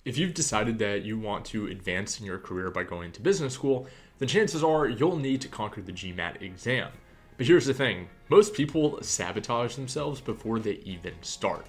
If you've decided that you want to advance in your career by going to business school, then chances are you'll need to conquer the GMAT exam. But here's the thing, most people sabotage themselves before they even start.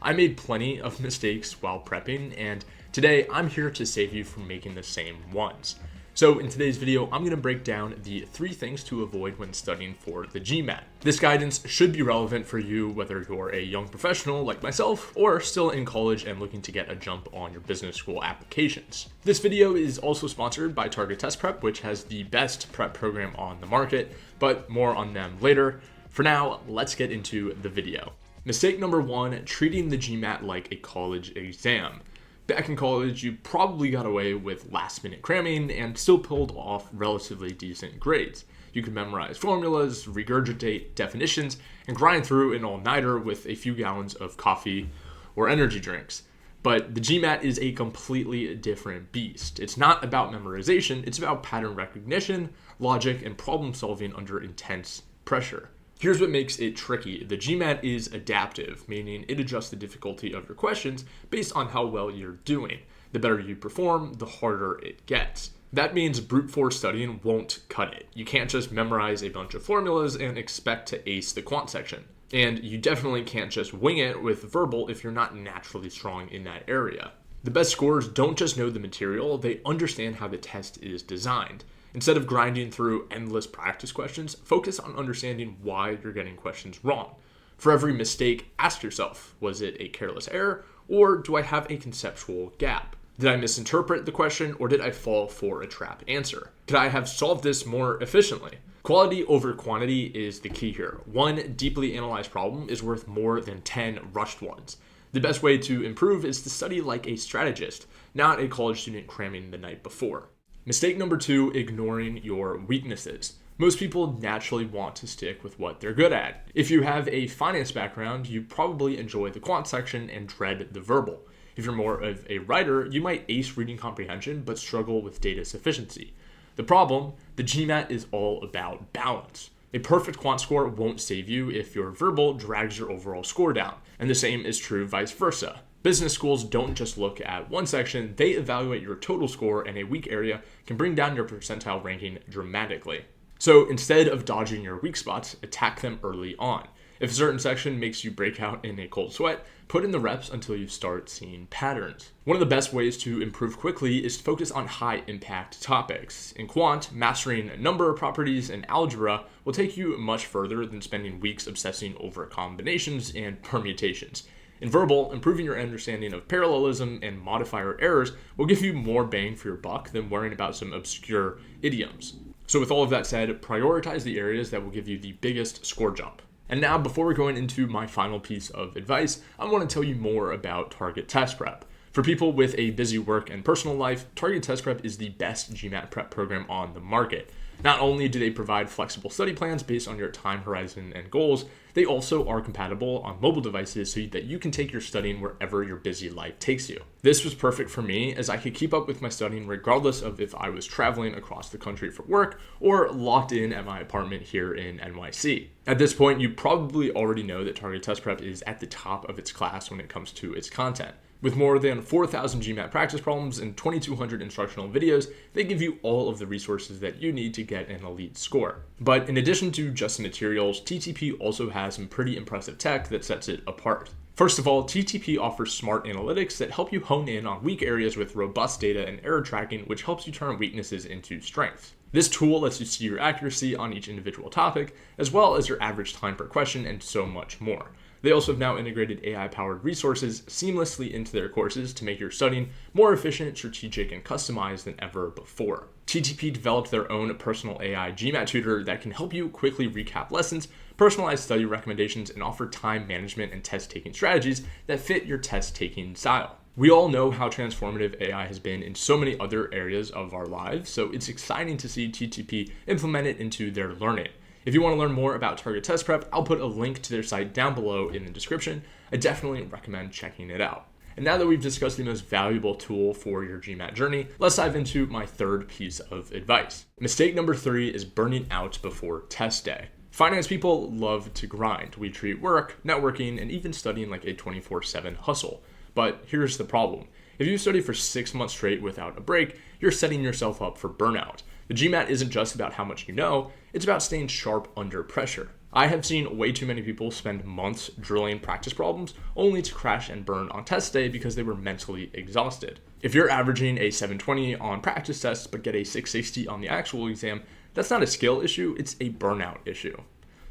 I made plenty of mistakes while prepping, and today I'm here to save you from making the same ones. So in today's video, I'm going to break down the 3 things to avoid when studying for the GMAT. This guidance should be relevant for you whether you're a young professional like myself or still in college and looking to get a jump on your business school applications. This video is also sponsored by Target Test Prep, which has the best prep program on the market, but more on them later. For now, let's get into the video. Mistake number 1, treating the GMAT like a college exam. Back in college, you probably got away with last-minute cramming and still pulled off relatively decent grades. You could memorize formulas, regurgitate definitions, and grind through an all-nighter with a few gallons of coffee or energy drinks. But the GMAT is a completely different beast. It's not about memorization, it's about pattern recognition, logic, and problem-solving under intense pressure. Here's what makes it tricky. The GMAT is adaptive, meaning it adjusts the difficulty of your questions based on how well you're doing. The better you perform, the harder it gets. That means brute force studying won't cut it. You can't just memorize a bunch of formulas and expect to ace the quant section. And you definitely can't just wing it with verbal if you're not naturally strong in that area. The best scorers don't just know the material, they understand how the test is designed. Instead of grinding through endless practice questions, focus on understanding why you're getting questions wrong. For every mistake, ask yourself, was it a careless error, or do I have a conceptual gap? Did I misinterpret the question, or did I fall for a trap answer? Could I have solved this more efficiently? Quality over quantity is the key here. One deeply analyzed problem is worth more than 10 rushed ones. The best way to improve is to study like a strategist, not a college student cramming the night before. Mistake number 2, ignoring your weaknesses. Most people naturally want to stick with what they're good at. If you have a finance background, you probably enjoy the quant section and dread the verbal. If you're more of a writer, you might ace reading comprehension but struggle with data sufficiency. The problem, the GMAT is all about balance. A perfect quant score won't save you if your verbal drags your overall score down, and the same is true vice versa. Business schools don't just look at one section, they evaluate your total score, and a weak area can bring down your percentile ranking dramatically. So instead of dodging your weak spots, attack them early on. If a certain section makes you break out in a cold sweat, put in the reps until you start seeing patterns. One of the best ways to improve quickly is to focus on high-impact topics. In Quant, mastering number properties and algebra will take you much further than spending weeks obsessing over combinations and permutations. In verbal, improving your understanding of parallelism and modifier errors will give you more bang for your buck than worrying about some obscure idioms. So with all of that said, prioritize the areas that will give you the biggest score jump. And now, before we're going into my final piece of advice, I want to tell you more about Target Test Prep. For people with a busy work and personal life, Target Test Prep is the best GMAT prep program on the market. Not only do they provide flexible study plans based on your time horizon and goals, they also are compatible on mobile devices so that you can take your studying wherever your busy life takes you. This was perfect for me as I could keep up with my studying regardless of if I was traveling across the country for work or locked in at my apartment here in NYC. At this point, you probably already know that Target Test Prep is at the top of its class when it comes to its content. With more than 4,000 GMAT practice problems and 2,200 instructional videos, they give you all of the resources that you need to get an elite score. But in addition to just the materials, TTP also has some pretty impressive tech that sets it apart. First of all, TTP offers smart analytics that help you hone in on weak areas with robust data and error tracking, which helps you turn weaknesses into strengths. This tool lets you see your accuracy on each individual topic, as well as your average time per question and so much more. They also have now integrated AI-powered resources seamlessly into their courses to make your studying more efficient, strategic, and customized than ever before. TTP developed their own personal AI GMAT tutor that can help you quickly recap lessons, personalize study recommendations, and offer time management and test-taking strategies that fit your test-taking style. We all know how transformative AI has been in so many other areas of our lives, so it's exciting to see TTP implement it into their learning. If you want to learn more about Target Test Prep, I'll put a link to their site down below in the description. I definitely recommend checking it out. And now that we've discussed the most valuable tool for your GMAT journey, let's dive into my third piece of advice. Mistake number 3 is burning out before test day. Finance people love to grind. We treat work, networking, and even studying like a 24/7 hustle. But here's the problem. If you study for 6 months straight without a break, you're setting yourself up for burnout. The GMAT isn't just about how much you know, it's about staying sharp under pressure. I have seen way too many people spend months drilling practice problems only to crash and burn on test day because they were mentally exhausted. If you're averaging a 720 on practice tests but get a 660 on the actual exam, that's not a skill issue, it's a burnout issue.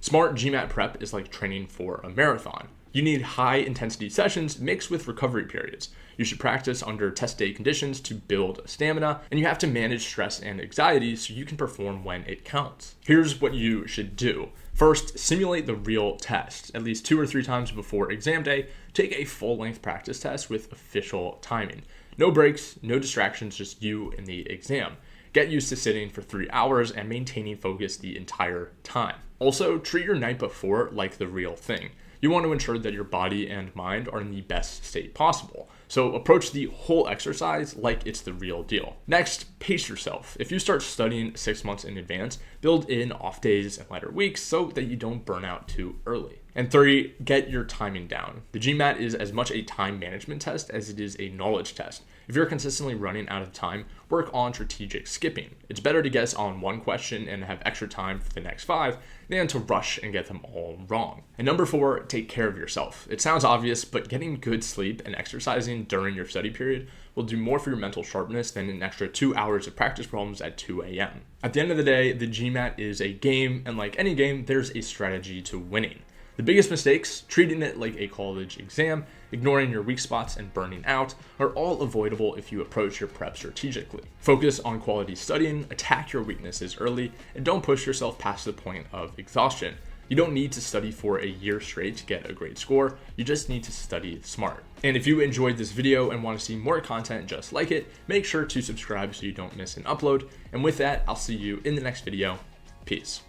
Smart GMAT prep is like training for a marathon. You need high intensity sessions mixed with recovery periods. You should practice under test day conditions to build stamina, and you have to manage stress and anxiety so you can perform when it counts. Here's what you should do. First, simulate the real test. At least 2 or 3 times before exam day, take a full-length practice test with official timing. No breaks, no distractions, just you and the exam. Get used to sitting for 3 hours and maintaining focus the entire time. Also, treat your night before like the real thing. You want to ensure that your body and mind are in the best state possible. So approach the whole exercise like it's the real deal. Next, pace yourself. If you start studying 6 months in advance, build in off days and lighter weeks so that you don't burn out too early. And 3, get your timing down. The GMAT is as much a time management test as it is a knowledge test. If you're consistently running out of time, work on strategic skipping. It's better to guess on one question and have extra time for the next 5 than to rush and get them all wrong. And number 4, take care of yourself. It sounds obvious, but getting good sleep and exercising during your study period will do more for your mental sharpness than an extra 2 hours of practice problems at 2 a.m. At the end of the day, the GMAT is a game, and like any game, there's a strategy to winning. The biggest mistakes, treating it like a college exam, ignoring your weak spots, and burning out, are all avoidable if you approach your prep strategically. Focus on quality studying, attack your weaknesses early, and don't push yourself past the point of exhaustion. You don't need to study for a year straight to get a great score, you just need to study smart. And if you enjoyed this video and want to see more content just like it, make sure to subscribe so you don't miss an upload. And with that, I'll see you in the next video. Peace.